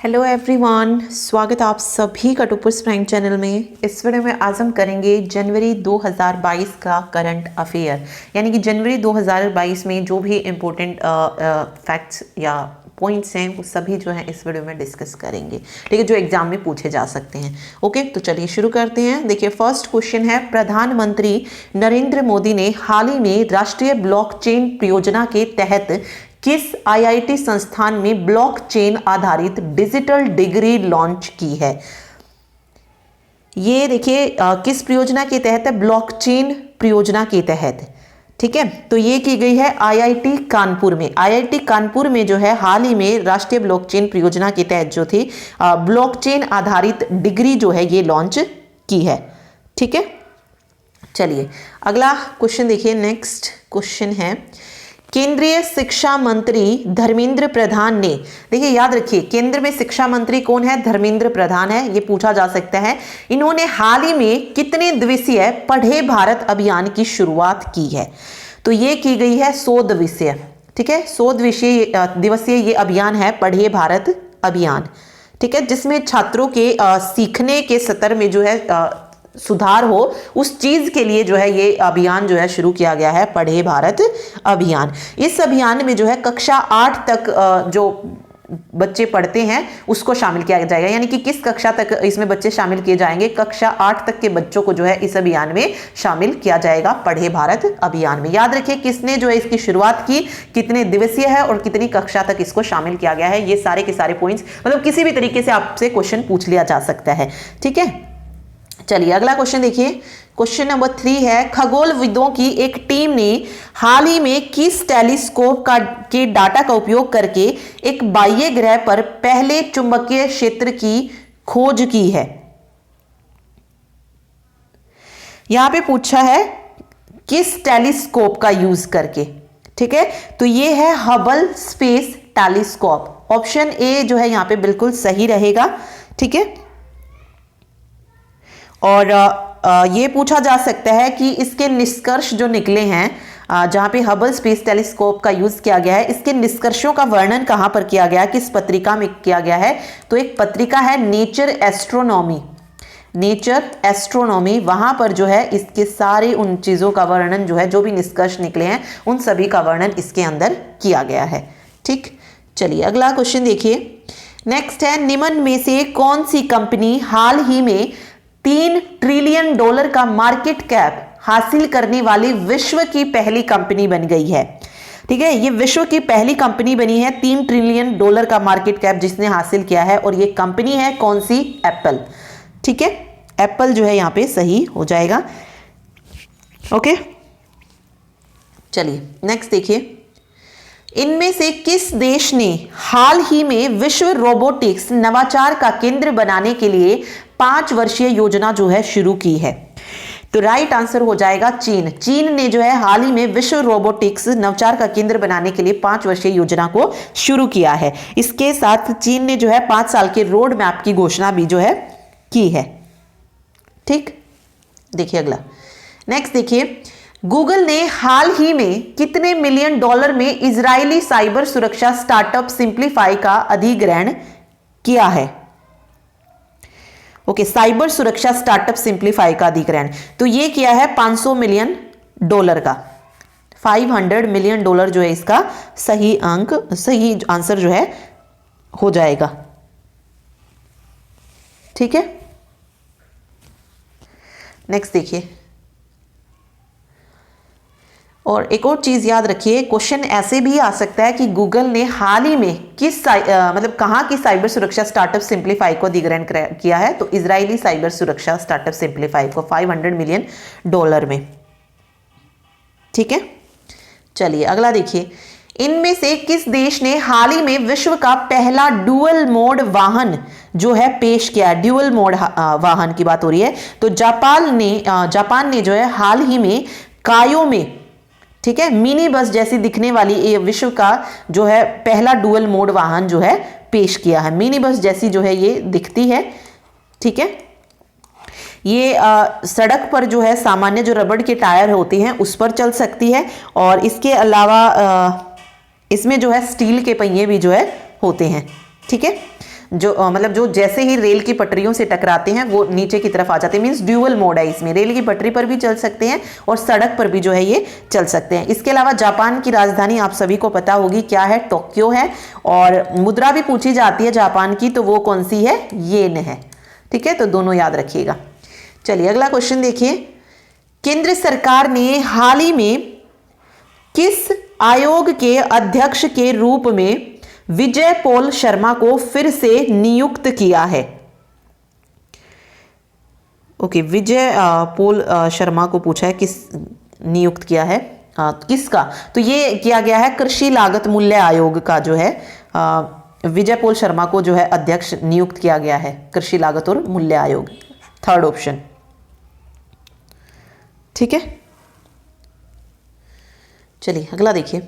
Hello everyone, स्वागत है आप सभी का टॉपर्स प्राइम चैनल में। इस वीडियो में आज हम करेंगे जनवरी 2022 का करंट अफेयर, यानी कि जनवरी 2022 में जो भी इम्पोर्टेंट फैक्ट्स या पॉइंट्स हैं वो सभी जो हैं इस वीडियो में डिस्कस करेंगे, ठीक है, जो एग्जाम में पूछे जा सकते हैं। ओके, तो चलिए शुरू करते हैं। देखिए, फर्स्ट क्वेश्चन है, प्रधानमंत्री नरेंद्र मोदी ने हाल ही में राष्ट्रीय ब्लॉकचेन परियोजना के तहत किस आईआईटी संस्थान में ब्लॉकचेन आधारित डिजिटल डिग्री लॉन्च की है? ये देखिए किस परियोजना के तहत है? ब्लॉकचेन परियोजना के तहत, ठीक है। तो ये की गई है आईआईटी कानपुर में। आईआईटी कानपुर में जो है हाल ही में राष्ट्रीय ब्लॉकचेन परियोजना के तहत जो थी ब्लॉकचेन आधारित डिग्री जो है ये लॉन्च की है, ठीक है। चलिए अगला क्वेश्चन देखिए। नेक्स्ट क्वेश्चन है, केंद्रीय शिक्षा मंत्री धर्मेंद्र प्रधान ने, देखिए याद रखिए केंद्र में शिक्षा मंत्री कौन है? धर्मेंद्र प्रधान है, ये पूछा जा सकता है। इन्होंने हाल ही में कितने दिवसीय पढ़े भारत अभियान की शुरुआत की है? तो ये की गई है 100 दिवसीय, ठीक है। 100 दिवसीय ये अभियान है, पढ़े भारत अभियान, ठीक है, जिसमें छात्रों के सीखने के स्तर में जो है सुधार हो, उस चीज के लिए जो है ये अभियान जो है शुरू किया गया है, पढ़े भारत अभियान। इस अभियान में जो है कक्षा 8 तक जो बच्चे पढ़ते हैं उसको शामिल किया जाएगा, यानी कि किस कक्षा तक इसमें बच्चे शामिल किए जाएंगे? कक्षा 8 तक के बच्चों को जो है इस अभियान में शामिल किया जाएगा, पढ़े भारत अभियान में। याद रखिए किसने जो है इसकी शुरुआत की, कितने दिवसीय है और कितनी कक्षा तक इसको शामिल किया गया है। ये सारे के सारे पॉइंट्स मतलब किसी भी तरीके से आपसे क्वेश्चन पूछ लिया जा सकता है, ठीक है। चलिए अगला क्वेश्चन देखिए। क्वेश्चन नंबर 3 है, खगोलविदों की एक टीम ने हाल ही में किस टेलीस्कोप के डाटा का उपयोग करके एक बाह्य ग्रह पर पहले चुंबकीय क्षेत्र की खोज की है? यहां पे पूछा है किस टेलीस्कोप का यूज करके, ठीक है। तो ये है Hubble space telescope. Option A जो है यहां पे बिल्कुल सही रहेगा, ठीक है। और ये पूछा जा सकता है कि इसके निष्कर्ष जो निकले हैं जहां पे हबल स्पेस टेलीस्कोप का यूज किया गया है, इसके निष्कर्षों का वर्णन कहां पर किया गया है, किस पत्रिका में किया गया है? तो एक पत्रिका है नेचर एस्ट्रोनॉमी, नेचर एस्ट्रोनॉमी। वहां पर जो है इसके सारे उन चीजों का वर्णन जो है, जो भी निष्कर्ष निकले हैं उन सभी का वर्णन इसके अंदर किया गया है, ठीक। चलिए अगला क्वेश्चन देखिए। नेक्स्ट है, निम्न में से कौन सी कंपनी हाल ही में $3 ट्रिलियन का मार्केट कैप हासिल करने वाली विश्व की पहली कंपनी बन गई है? ठीक है, ये विश्व की पहली कंपनी बनी है, $3 ट्रिलियन का मार्केट कैप जिसने हासिल किया है, और ये कंपनी है कौन सी? एप्पल, ठीक है। एप्पल जो है यहां पे सही हो जाएगा, ओके। चलिए नेक्स्ट देखिए। इनमें से किस देश ने हाल ही में विश्व रोबोटिक्स नवाचार का केंद्र बनाने के लिए 5 वर्षीय योजना जो है शुरू की है? तो राइट आंसर हो जाएगा चीन। चीन ने जो है हाल ही में विश्व रोबोटिक्स नवाचार का केंद्र बनाने के लिए 5 वर्षीय योजना को शुरू किया है। इसके साथ चीन ने जो है 5 साल के रोड मैप की घोषणा भी जो है की है, ठीक। देखिए अगला, नेक्स्ट देखिए। गूगल ने हाल ही में कितने $1 मिलियन में इजरायली साइबर सुरक्षा स्टार्टअप सिंप्लीफाई का अधिग्रहण किया है? ओके, साइबर सुरक्षा स्टार्टअप सिंप्लीफाई का अधिग्रहण तो ये किया है $500 मिलियन का। $500 मिलियन जो है इसका सही आंसर जो है हो जाएगा, ठीक है। नेक्स्ट देखिए। और एक और चीज याद रखिए, क्वेश्चन ऐसे भी आ सकता है कि गूगल ने हाल ही में किस मतलब कहां की साइबर सुरक्षा स्टार्टअप सिंप्लीफाई को अधिग्रहण किया है? तो इजरायली साइबर सुरक्षा स्टार्टअप सिंप्लीफाई को $500 मिलियन में, ठीक है। चलिए अगला देखिए। इनमें से किस देश ने हाल ही में विश्व का पहला डुअल मोड वाहन जो है पेश किया है? ड्यूअल मोड वाहन की बात हो रही है। तो जापान ने जो है हाल ही में कायो में, ठीक है, मिनी बस जैसी दिखने वाली ये विश्व का जो है पहला डुअल मोड वाहन जो है पेश किया है। मिनी बस जैसी जो है ये दिखती है, ठीक है। ये सड़क पर जो है सामान्य जो रबड़ के टायर होते हैं उस पर चल सकती है, और इसके अलावा इसमें जो है स्टील के पहिए भी जो है होते हैं, ठीक है। मतलब जो जैसे ही रेल की पटरियों से टकराते हैं वो नीचे की तरफ आ जाते हैं, मींस ड्यूअल मोड है इसमें, रेल की पटरी पर भी चल सकते हैं और सड़क पर भी जो है ये चल सकते हैं। इसके अलावा जापान की राजधानी आप सभी को पता होगी क्या है, टोक्यो है, और मुद्रा भी पूछी जाती है जापान की, तो वो कौन सी है, येन है। ठीक है, तो दोनों याद रखिएगा। चलिए अगला क्वेश्चन देखिए, केंद्र सरकार ने हाल ही में किस आयोग के अध्यक्ष के रूप में विजय पॉल शर्मा को फिर से नियुक्त किया है? ओके, विजय पॉल शर्मा को पूछा है किस नियुक्त किया है, किसका? तो ये किया गया है कृषि लागत मूल्य आयोग का जो है विजय पॉल शर्मा को जो है अध्यक्ष नियुक्त किया गया है, कृषि लागत और मूल्य आयोग, थर्ड ऑप्शन। ठीक है, चलिए अगला देखिए।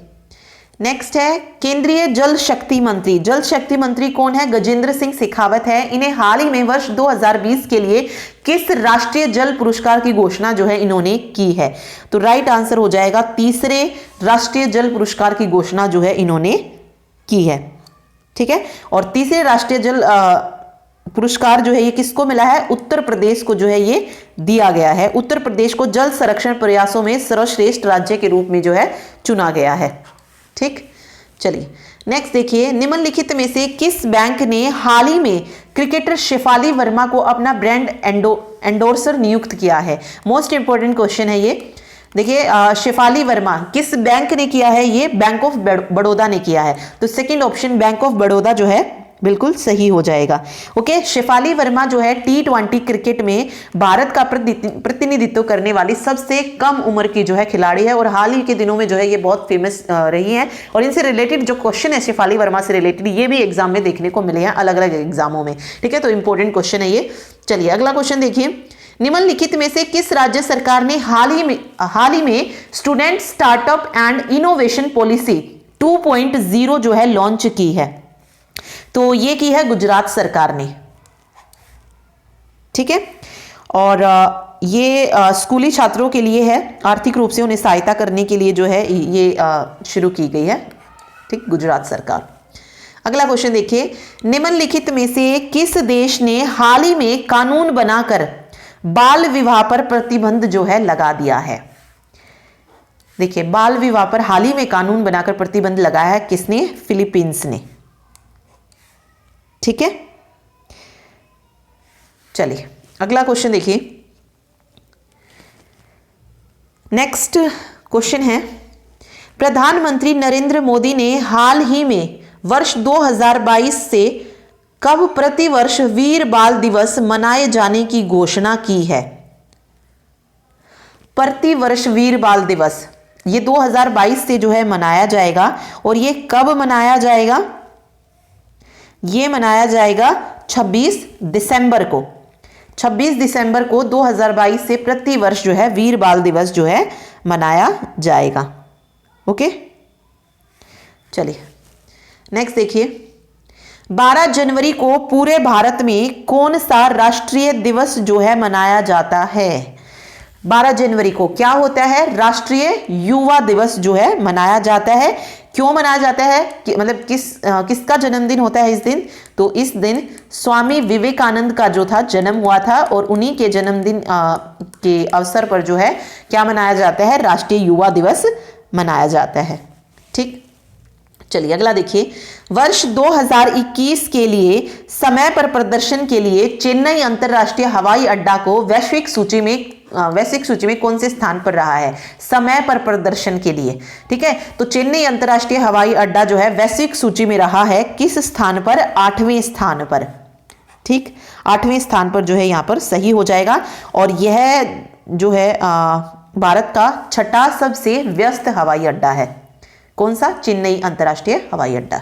नेक्स्ट है केंद्रीय जल शक्ति मंत्री। जल शक्ति मंत्री कौन है? गजेंद्र सिंह शेखावत है। इन्हें हाल ही में वर्ष 2020 के लिए किस राष्ट्रीय जल पुरस्कार की घोषणा जो है इन्होंने की है? तो राइट आंसर हो जाएगा तीसरे राष्ट्रीय जल पुरस्कार की घोषणा जो है इन्होंने की है। ठीक है, और तीसरे राष्ट्रीय जल पुरस्कार जो है ये किसको मिला है? उत्तर प्रदेश को जो है ये दिया गया है। उत्तर प्रदेश को जल संरक्षण प्रयासों में सर्वश्रेष्ठ राज्य के रूप में जो है चुना गया है। ठीक, चलिए नेक्स्ट देखिए, निम्नलिखित में से किस बैंक ने हाल ही में क्रिकेटर शेफाली वर्मा को अपना ब्रांड एंडोर्सर नियुक्त किया है? मोस्ट इंपोर्टेंट क्वेश्चन है ये। देखिए शेफाली वर्मा किस बैंक ने किया है? ये बैंक ऑफ बड़ौदा ने किया है, तो second option bank of Baroda जो है बिल्कुल सही हो जाएगा। ओके, शेफाली वर्मा जो है T20 क्रिकेट में भारत का प्रतिनिधित्व करने वाली सबसे कम उम्र की जो है खिलाड़ी है, और हाल ही के दिनों में जो है ये बहुत फेमस रही है, और इनसे रिलेटेड जो क्वेश्चन है शेफाली वर्मा से रिलेटेड ये भी एग्जाम में देखने को मिले हैं अलग अलग एग्जामों में। ठीक है, तो इंपॉर्टेंट क्वेश्चन है ये। चलिए अगला क्वेश्चन देखिए, निम्नलिखित में से किस राज्य सरकार ने हाल ही में student startup and innovation policy 2.0 जो है लॉन्च की है? तो ये की है गुजरात सरकार ने। ठीक है, और ये स्कूली छात्रों के लिए है, आर्थिक रूप से उन्हें सहायता करने के लिए जो है ये शुरू की गई है। ठीक, गुजरात सरकार। अगला क्वेश्चन देखिए, निम्नलिखित में से किस देश ने हाल ही में कानून बनाकर बाल विवाह पर प्रतिबंध जो है लगा दिया है? देखिए बाल विवाह पर हाल ही में कानून बनाकर प्रतिबंध लगाया है किसने? फिलीपींस ने। ठीक है, चलिए अगला क्वेश्चन देखिए। नेक्स्ट क्वेश्चन है, प्रधानमंत्री नरेंद्र मोदी ने हाल ही में वर्ष 2022 से कब प्रतिवर्ष वीर बाल दिवस मनाए जाने की घोषणा की है? प्रतिवर्ष वीर बाल दिवस ये 2022 से जो है मनाया जाएगा, और ये कब मनाया जाएगा? ये मनाया जाएगा 26 दिसंबर को। 26 दिसंबर को 2022 से प्रति वर्ष जो है वीर बाल दिवस जो है मनाया जाएगा। ओके, चलिए नेक्स्ट देखिए, 12 जनवरी को पूरे भारत में कौन सा राष्ट्रीय दिवस जो है मनाया जाता है? 12 जनवरी को क्या होता है? राष्ट्रीय युवा दिवस जो है मनाया जाता है। क्यों मनाया जाता है मतलब किसका जन्मदिन होता है इस दिन? तो इस दिन स्वामी विवेकानंद का जो था जन्म हुआ था, और उन्हीं के जन्मदिन के अवसर पर जो है क्या मनाया जाता है? राष्ट्रीय युवा दिवस मनाया जाता है। ठीक, चलिए अगला देखिए, वर्ष 2021 के लिए समय पर प्रदर्शन के लिए चेन्नई अंतरराष्ट्रीय हवाई अड्डा को वैश्विक सूची में कौन से स्थान पर रहा है समय पर प्रदर्शन के लिए? ठीक है, तो चेन्नई अंतरराष्ट्रीय हवाई अड्डा जो है वैश्विक सूची में रहा है किस स्थान पर? 8वें स्थान पर। ठीक, 8वें स्थान पर जो है यहां पर सही हो जाएगा, और यह जो है भारत का छठा सबसे व्यस्त हवाई अड्डा है। कौन सा? चेन्नई अंतरराष्ट्रीय हवाई अड्डा।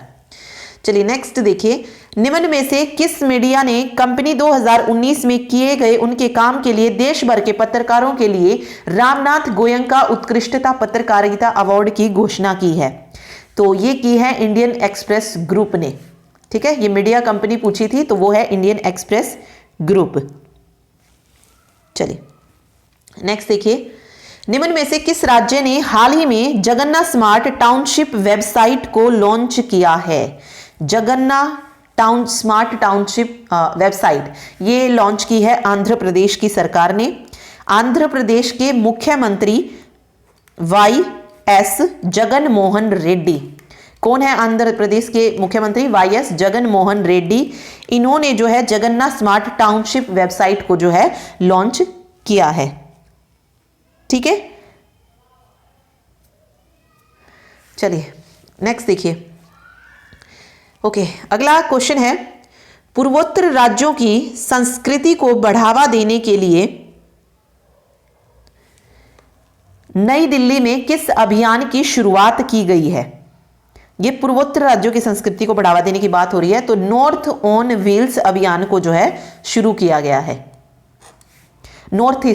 चलिए नेक्स्ट देखिए, निम्न में से किस मीडिया ने कंपनी 2019 में किए गए उनके काम के लिए देश भर के पत्रकारों के लिए रामनाथ गोयनका उत्कृष्टता पत्रकारिता अवार्ड की घोषणा की है? तो ये की है इंडियन एक्सप्रेस ग्रुप ने। ठीक है, ये मीडिया कंपनी पूछी थी तो वो है इंडियन एक्सप्रेस ग्रुप। चलिए नेक्स्ट देखिए, निम्न में से किस राज्य ने हाल ही में जगन्ना स्मार्ट टाउनशिप वेबसाइट को लॉन्च किया है? जगन्ना स्मार्ट टाउनशिप वेबसाइट, ये लॉन्च की है आंध्र प्रदेश की सरकार ने। आंध्र प्रदेश के मुख्यमंत्री वाई.एस. जगन मोहन रेड्डी। कौन है आंध्र प्रदेश के मुख्यमंत्री? वाई.एस. जगन मोहन रेड्डी। इन्होंने जो है जगन्नाथ स्मार्ट टाउनशिप वेबसाइट को जो है लॉन्च किया है। ठीक है, चलिए नेक्स्ट देखिए। ओके, अगला क्वेश्चन है, पूर्वोत्तर राज्यों की संस्कृति को बढ़ावा देने के लिए नई दिल्ली में किस अभियान की शुरुआत की गई है? ये पूर्वोत्तर राज्यों की संस्कृति को बढ़ावा देने की बात हो रही है, तो नॉर्थ ऑन व्हील्स अभियान को जो है शुरू किया गया है। नॉर्थ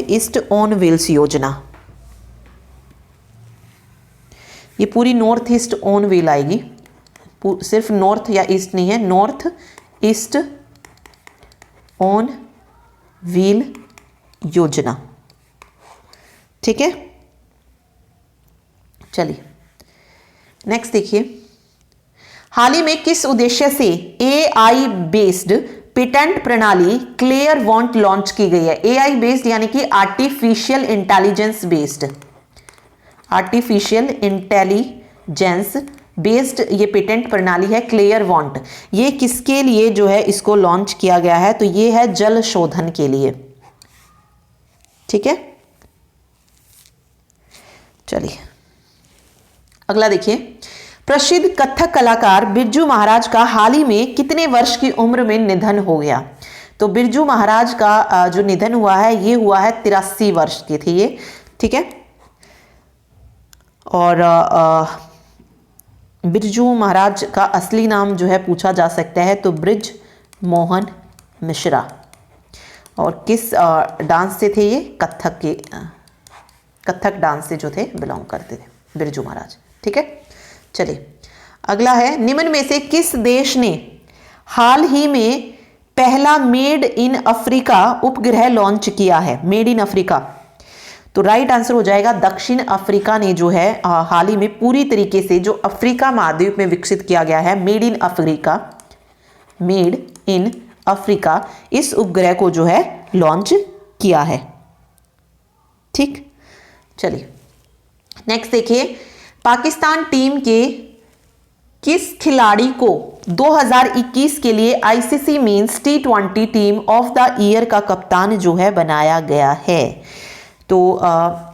ईस्ट ऑन व्हील्स योजना, ये पूरी नॉर्थ ईस्ट ऑन व्हील आएगी, सिर्फ नॉर्थ या ईस्ट नहीं है, नॉर्थ ईस्ट ऑन व्हील योजना। ठीक है, चलिए नेक्स्ट देखिए। हाल ही में किस उद्देश्य से AI बेस्ड पेटेंट प्रणाली क्लेयरवॉन्ट लॉन्च की गई है? AI बेस्ड यानी कि आर्टिफिशियल इंटेलिजेंस बेस्ड ये पेटेंट प्रणाली है क्लेयरवॉन्ट। ये किसके लिए जो है इसको लॉन्च किया गया है? तो ये है जल शोधन के लिए। ठीक है, चलिए अगला देखिए। प्रसिद्ध कथक कलाकार बिरजू महाराज का हाल ही में कितने वर्ष की उम्र में निधन हो गया? तो बिरजू महाराज का जो निधन हुआ है ये हुआ है 83 वर्ष के थे ये। ठीक है, और बिरजू महाराज का असली नाम जो है पूछा जा सकता है, तो ब्रिज मोहन मिश्रा। और किस डांस से थे ये? कथक डांस से जो थे बिलोंग करते थे बिरजू महाराज। ठीक है, चलिए अगला है, निम्न में से किस देश ने हाल ही में पहला मेड इन अफ्रीका उपग्रह लॉन्च किया है? मेड इन अफ्रीका, तो राइट आंसर हो जाएगा दक्षिण अफ्रीका ने जो है हाल ही में पूरी तरीके से जो अफ्रीका महाद्वीप में विकसित किया गया है मेड इन अफ्रीका, इस उपग्रह को जो है लॉन्च किया है। ठीक, चलिए नेक्स्ट देखिए। पाकिस्तान टीम के किस खिलाड़ी को 2021 के लिए ICC men's T20 team of the year का कप्तान जो है बनाया गया है? तो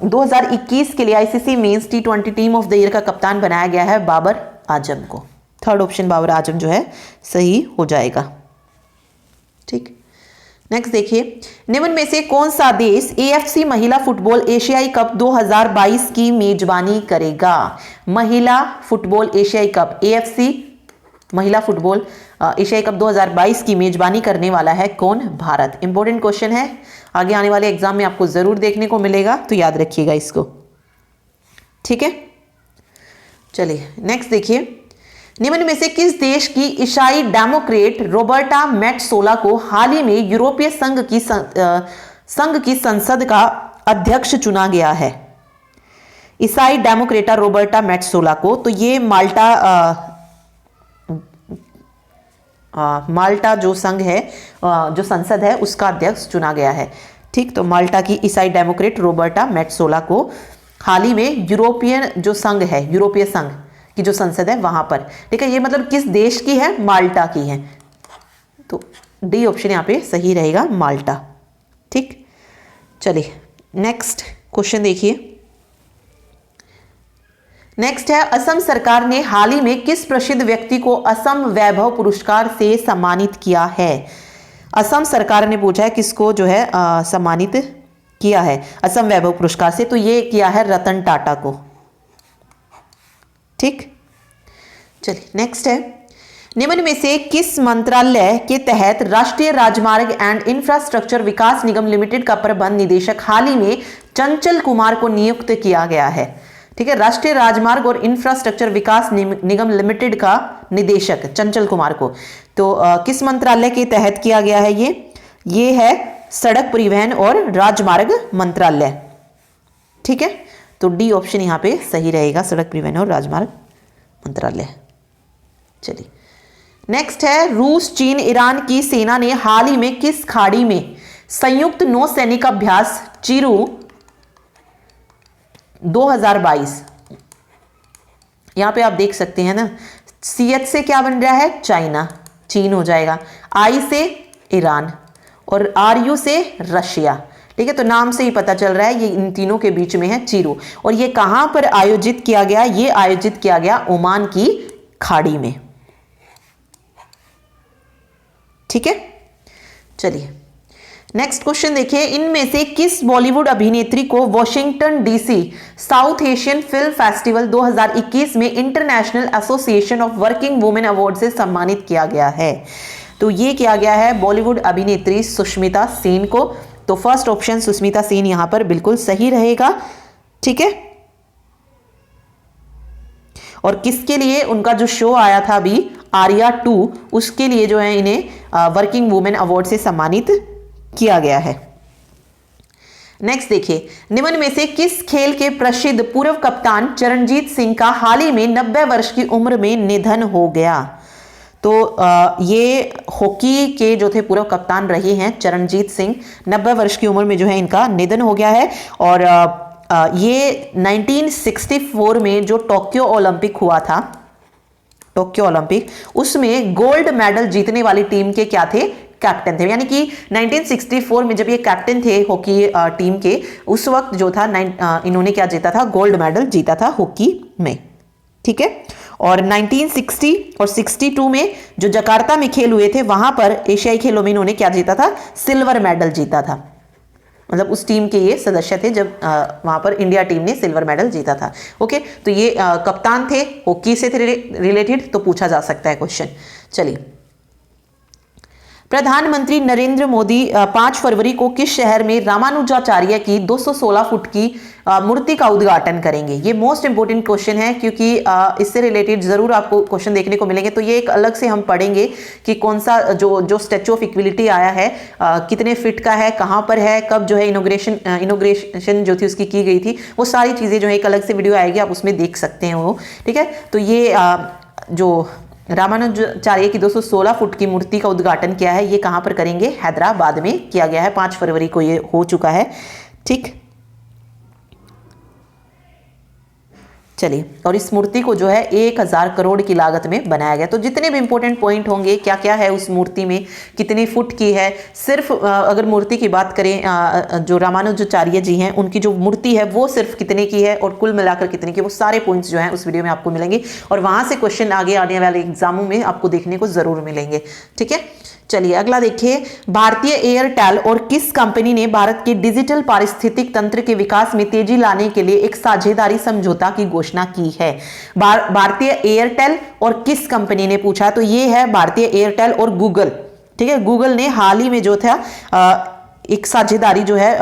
2021 के लिए ICC men's T20 team of the year का कप्तान बनाया गया है बाबर आजम को। थर्ड ऑप्शन बाबर आजम जो है सही हो जाएगा। ठीक, नेक्स्ट देखिए। निम्न में से कौन सा देश AFC महिला फुटबॉल एशियाई कप 2022 की मेजबानी करेगा? महिला फुटबॉल एशियाई कप AFC महिला फुटबॉल एशियाई कप 2022 की मेजबानी करने वाला है कौन? भारत। इंपॉर्टेंट क्वेश्चन है, आगे आने वाले एग्जाम में आपको जरूर देखने को मिलेगा, तो याद रखिएगा इसको। ठीक है, चलिए नेक्स्ट देखिए। निम्न में से किस देश की ईसाई डेमोक्रेट रॉबर्टा मेट्सोला को हाल ही में यूरोपीय संघ की संसद का अध्यक्ष चुना गया है? ईसाई डेमोक्रेटा रॉबर्टा मेट्सोला को, तो ये माल्टा जो संघ है जो संसद है उसका अध्यक्ष चुना गया है। ठीक, तो माल्टा की ईसाई डेमोक्रेट रॉबर्टा मेट्सोला को हाल ही में यूरोपियन जो संघ है, यूरोपीय संघ की जो संसद है वहां पर। ठीक है, ये मतलब किस देश की है? माल्टा की है, तो डी ऑप्शन यहाँ पे सही रहेगा, माल्टा। ठीक, चलिए नेक्स्ट क्वेश्चन देखिए। नेक्स्ट है, असम सरकार ने हाल ही में किस प्रसिद्ध व्यक्ति को असम वैभव पुरस्कार से सम्मानित किया है? असम सरकार ने पूछा है किसको जो है सम्मानित किया है असम वैभव पुरस्कार से, तो ये किया है रतन टाटा को। ठीक, चलिए नेक्स्ट है। निम्न में से किस मंत्रालय के तहत राष्ट्रीय राजमार्ग and infrastructure Vikas Nigam limited का प्रबंध निदेशक हाल ही में चंचल कुमार को नियुक्त किया गया है? ठीक है, राष्ट्रीय राजमार्ग और इंफ्रास्ट्रक्चर विकास निगम लिमिटेड का निदेशक चंचल कुमार को, तो किस मंत्रालय के तहत किया गया है? ये है सड़क परिवहन और राजमार्ग मंत्रालय। ठीक है, तो डी ऑप्शन यहाँ पे सही रहेगा, सड़क परिवहन और राजमार्ग मंत्रालय। चलिए नेक्स्ट है, रूस, चीन, ईरान की सेना ने हाल ही में किस खाड़ी में संयुक्त नौसैनिक अभ्यास चिरू 2022, यहां पे आप देख सकते हैं ना, CH से क्या बन रहा है, चाइना, चीन हो जाएगा, I से ईरान और RU से रशिया। ठीक है, तो नाम से ही पता चल रहा है ये इन तीनों के बीच में है चिरू। और ये कहां पर आयोजित किया गया, ये आयोजित किया गया ओमान की खाड़ी में। ठीक है, चलिए नेक्स्ट क्वेश्चन देखिए, इनमें से किस बॉलीवुड अभिनेत्री को Washington DC south Asian film festival 2021 में international association of working women award से सम्मानित किया गया है? तो ये किया गया है बॉलीवुड अभिनेत्री सुष्मिता सेन को। तो फर्स्ट ऑप्शन सुष्मिता सेन यहां पर बिल्कुल सही रहेगा। ठीक है, और किसके लिए, उनका जो शो आया था अभी आर्या 2, उसके लिए जो है इन्हें वर्किंग वुमेन अवार्ड से सम्मानित किया गया है। नेक्स्ट देखिए, निम्न में से किस खेल के प्रसिद्ध पूर्व कप्तान चरणजीत सिंह का हाल ही में 90 वर्ष की उम्र में निधन हो गया? तो ये हॉकी के जो थे पूर्व कप्तान रहे हैं चरणजीत सिंह, 90 वर्ष की उम्र में जो है इनका निधन हो गया है। और ये 1964 में जो टोक्यो ओलंपिक हुआ था, टोक्यो ओलंपिक, उसमें गोल्ड मेडल जीतने वाली टीम के क्या थे, कैप्टन थे। यानी कि 1964 में जब ये कैप्टन थे हॉकी टीम के, उस वक्त जो था इन्होंने क्या जीता था, गोल्ड मेडल जीता था हॉकी में। ठीक है, और 1960 और 62 में जो जकार्ता में खेल हुए थे, वहां पर एशियाई खेलों में इन्होंने क्या जीता था, सिल्वर मेडल जीता था। मतलब उस टीम के ये सदस्य थे जब वहां पर इंडिया टीम ने सिल्वर मेडल जीता था। ओके, तो ये कप्तान थे, हॉकी से रिलेटेड, तो पूछा जा सकता है क्वेश्चन। चलिए, प्रधानमंत्री नरेंद्र मोदी 5 फरवरी को किस शहर में रामानुजाचार्य की 216 फुट की मूर्ति का उद्घाटन करेंगे? ये मोस्ट इंपोर्टेंट क्वेश्चन है, क्योंकि इससे रिलेटेड जरूर आपको क्वेश्चन देखने को मिलेंगे। तो ये एक अलग से हम पढ़ेंगे कि कौन सा जो स्टैच्यू ऑफ इक्विलिटी आया है, कितने फिट का है, कहां पर है, कब जो है इनोग्रेशन जो थी उसकी की गई थी, वो सारी चीजें जो है एक अलग से वीडियो आएगी, आप उसमें देख सकते हैं वो। ठीक है, तो ये जो रामानुजाचार्य की 216 फुट की मूर्ति का उद्घाटन किया है, ये कहां पर करेंगे, हैदराबाद में किया गया है, 5 फरवरी को ये हो चुका है। ठीक, चलिए, और इस मूर्ति को जो है 1000 करोड़ की लागत में बनाया गया। तो जितने भी इंपॉर्टेंट पॉइंट होंगे, क्या क्या है उस मूर्ति में, कितनी फुट की है, सिर्फ अगर मूर्ति की बात करें, जो रामानुजाचार्य जी हैं उनकी जो मूर्ति है वो सिर्फ कितने की है और कुल मिलाकर कितने की, वो सारे पॉइंट्स जो हैं उस वीडियो में आपको मिलेंगे, और वहां से क्वेश्चन आगे आने वाले एग्जामों में आपको देखने को जरूर मिलेंगे। ठीक है, चलिए अगला देखिए, भारतीय एयरटेल और किस कंपनी ने भारत के डिजिटल पारिस्थितिक तंत्र के विकास में तेजी लाने के लिए एक साझेदारी समझौता की घोषणा की है? भारतीय एयरटेल और किस कंपनी ने पूछा, तो ये है भारतीय एयरटेल और गूगल। ठीक है, गूगल ने हाल ही में जो था एक साझेदारी जो है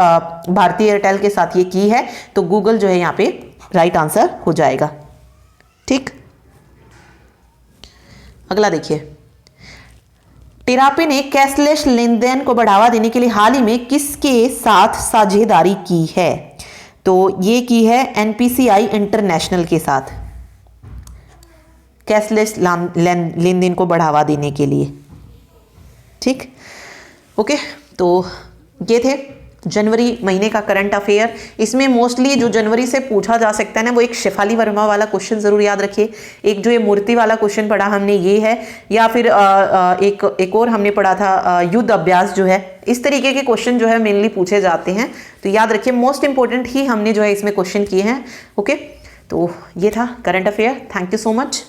भारतीय एयरटेल के साथ ये की है, तो गूगल जो है यहाँ पे राइट आंसर हो जाएगा। ठीक, अगला देखिए, टेरापे ने कैशलेस लेन देन को बढ़ावा देने के लिए हाल ही में किसके साथ साझेदारी की है? तो ये की है NPCI इंटरनेशनल के साथ, कैशलेस लेन देन को बढ़ावा देने के लिए। ठीक, ओके, तो ये थे जनवरी महीने का करंट अफेयर। इसमें मोस्टली जो जनवरी से पूछा जा सकता है ना, वो एक शेफाली वर्मा वाला क्वेश्चन जरूर याद रखिए, एक जो ये मूर्ति वाला क्वेश्चन पढ़ा हमने ये है, या फिर एक और हमने पढ़ा था युद्ध अभ्यास जो है। इस तरीके के क्वेश्चन जो है मेनली पूछे जाते हैं, तो याद रखिए मोस्ट इंपोर्टेंट ही हमने जो है इसमें क्वेश्चन किए हैं। ओके, तो ये था current affair. Thank you so much.